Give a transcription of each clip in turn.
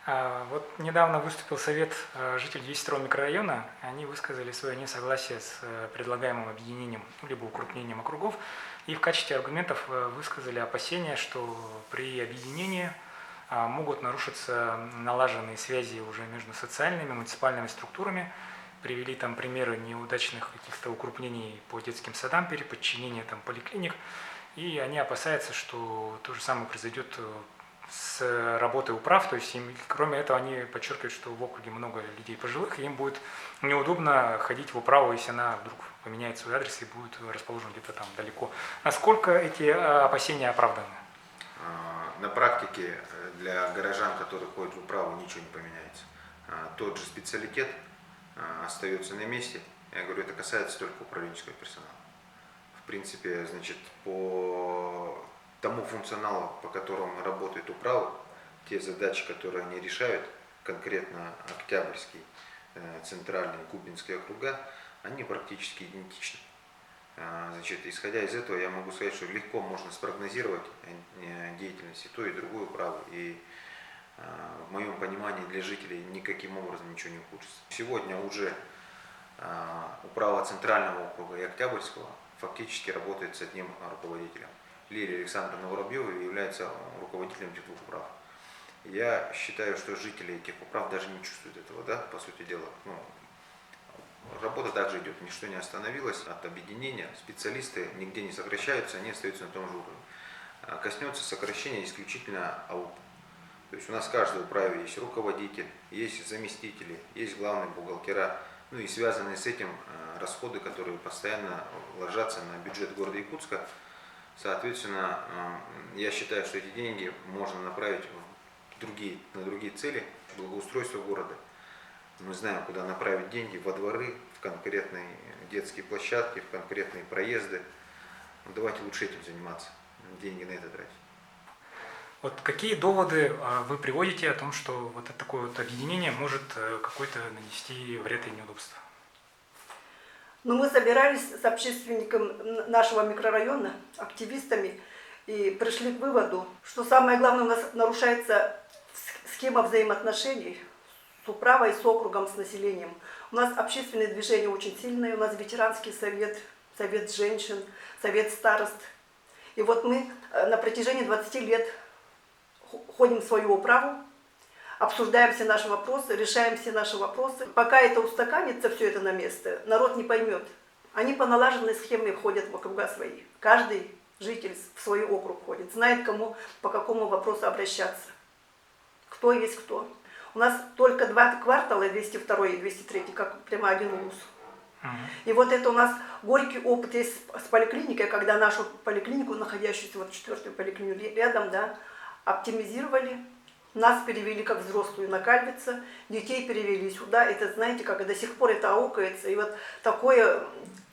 Вот недавно выступил совет жителей 202 микрорайона. Они высказали свое несогласие с предлагаемым объединением либо укрупнением округов. И в качестве аргументов высказали опасения, что при объединении могут нарушиться налаженные связи уже между социальными, муниципальными структурами. Привели там примеры неудачных каких-то укрупнений по детским садам, переподчинения там поликлиник. И они опасаются, что то же самое произойдет с работой управ, то есть кроме этого они подчеркивают, что в округе много людей пожилых, и им будет неудобно ходить в управу, если она вдруг поменяет свой адрес и будет расположена где-то там далеко. Насколько эти опасения оправданы? На практике для горожан, которые ходят в управу, ничего не поменяется. Тот же специалитет остается на месте. Я говорю, это касается только управленческого персонала. В принципе, значит, по тому функционалу, по которому работает управа, те задачи, которые они решают, конкретно Октябрьский, Центральный, Кубинский округа, они практически идентичны. Значит, исходя из этого, я могу сказать, что легко можно спрогнозировать деятельность и той, и другой управы. И в моем понимании для жителей никаким образом ничего не ухудшится. Сегодня уже управа Центрального округа и Октябрьского фактически работает с одним руководителем. Лилия Александровна Воробьева является руководителем этих двух управ. Я считаю, что жители этих управ даже не чувствуют этого, да, по сути дела. Работа также идет, ничто не остановилось от объединения, специалисты нигде не сокращаются, они остаются на том же уровне. Коснется сокращения исключительно АУП. То есть у нас в каждой управе есть руководитель, есть заместители, есть главные бухгалтера, ну и связанные с этим расходы, которые постоянно ложатся на бюджет города Якутска. Соответственно, я считаю, что эти деньги можно направить на другие цели, благоустройство города. Мы знаем, куда направить деньги: во дворы, в конкретные детские площадки, в конкретные проезды. Давайте лучше этим заниматься, деньги на это тратить. Вот какие доводы вы приводите о том, что вот такое вот объединение может какой-то нанести вред и неудобство? Но мы собирались с общественником нашего микрорайона, активистами, и пришли к выводу, что самое главное, у нас нарушается схема взаимоотношений с управой, с округом, с населением. У нас общественные движения очень сильные, у нас ветеранский совет, совет женщин, совет старост. И вот мы на протяжении 20 лет ходим в свою управу, обсуждаем все наши вопросы, решаем все наши вопросы. Пока это устаканится, все это на место, народ не поймет. Они по налаженной схеме ходят в округа свои. Каждый житель в свой округ ходит, знает, кому по какому вопросу обращаться. Кто есть кто. У нас только 2 квартала, 202 и 203, как прямо один улус. И вот это у нас горький опыт есть с поликлиникой, когда нашу поликлинику, находящуюся вот 4-ю поликлинику рядом, да, оптимизировали. Нас перевели как взрослую на Кальвица, детей перевели сюда. Это, знаете, как до сих пор это аукается. И вот такое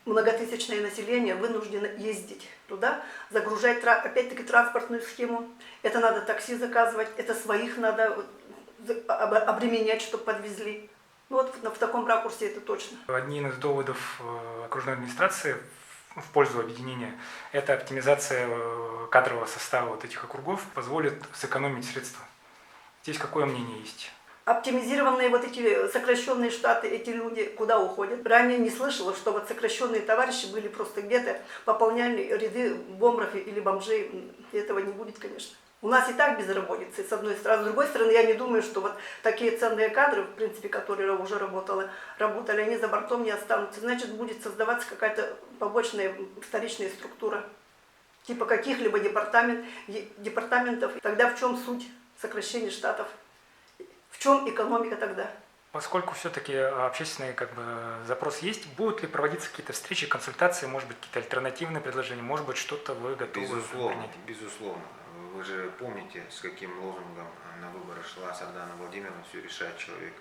многотысячное население вынуждено ездить туда, загружать опять-таки транспортную схему. Это надо такси заказывать, это своих надо обременять, чтобы подвезли. Ну вот в таком ракурсе это точно. Одним из доводов окружной администрации в пользу объединения – это оптимизация кадрового состава вот этих округов, позволит сэкономить средства. Здесь какое мнение есть? Оптимизированные вот эти сокращенные штаты, эти люди куда уходят? Ранее не слышала, что вот сокращенные товарищи были просто где-то, пополняли ряды бомжей или бомжей. Этого не будет, конечно. У нас и так безработица, с одной стороны. С другой стороны, я не думаю, что вот такие ценные кадры, в принципе, которые уже работали, они за бортом не останутся. Значит, будет создаваться какая-то побочная вторичная структура, типа каких-либо департаментов. Тогда в чем суть сокращения штатов? В чем экономика тогда? Поскольку все-таки общественный запрос есть, будут ли проводиться какие-то встречи, консультации, может быть, какие-то альтернативные предложения, может быть, что-то вы готовы принять? Безусловно. Вы же помните, с каким лозунгом на выборы шла Сардана Владимировна: все решает человек.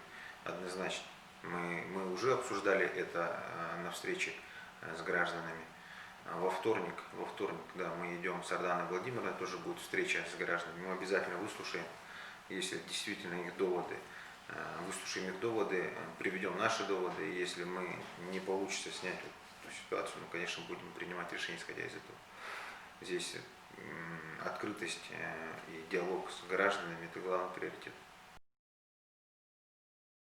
Однозначно. Мы уже обсуждали это на встрече с гражданами. Во вторник, да, мы идем с Сарданой Владимировной, тоже будет встреча с гражданами. Мы обязательно выслушаем, если действительно их доводы, приведем наши доводы. И если мы не получится снять эту ситуацию, мы, конечно, будем принимать решения, исходя из этого. Здесь открытость и диалог с гражданами – это главный приоритет.